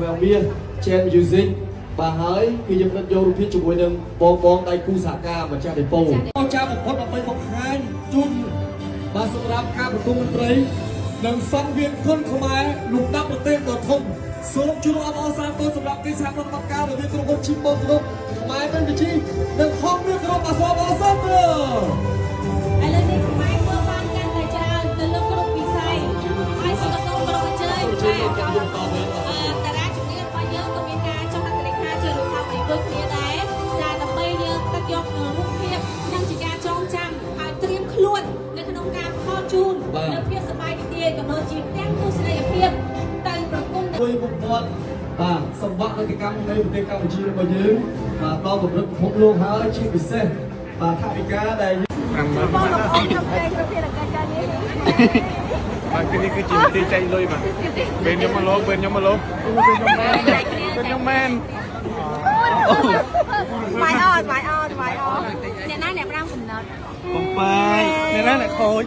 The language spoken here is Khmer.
មាន Chen Music បាទហើយគឺយើងនឹងយករូបភាពជាមួយនឹងបងដៃគូសហការម្ចាស់ដេប៉ូចាស់បំផុតដើម្បីបង្ហាញជូនបាទសម្រាប់ការប្រគំតន្ត្រីនិងសង្វៀនគុនខ្មែរលំដាប់ប្រទេសដ៏ធំសូមជួបអបអរសាទរសម្រាប់កិច្ចសហប្រតិបត្តិការរវាងក្រុមហ៊ុនជីម៉ូក្រុមខ្មែរវិនវិជីនិងហងមានក្រុមអសបអសាទរឥឡូវនេះខ្មែរធ្វើបានកាន់តែច្រើនទៅលើគ្រប់វិស័យហើយសូមក្រុមអញ្ជើញតារាជំនាញរបស់យើងក៏មានការចុះហត្ថលេខាជារូបស័ព្ទដូចគ្នាដែរចាដើម្បីយើងទឹកយករូបភាពនិងជាការចងចាំហើយត្រៀមខ្លួននៅក្នុងការថតជូននៅភាពសប្បាយរីករាយក៏ដូចជាទាំងទស្សនីយភាពទៅប្រគំជួយបំផុតបាទសម្បត្តិនកម្មនៃប្រទេសកម្ពុជារបស់យើងបាទដល់កម្រិតពិភពលោកហើយជាពិសេសបាទថាវិការដែលបងប្អូនក្នុងពេលប្រធានការនេះបាទគឺនេះគឺជានីតិចែកលុយបាទពេលខ្ញុំមកលោកពេលខ្ញុំមកលោកពេលខ្ញុំមែនស្វាយអត់អ្នកណាអ្នកប្រាំកំណត់បំបាយអ្នកណាអ្នកខូច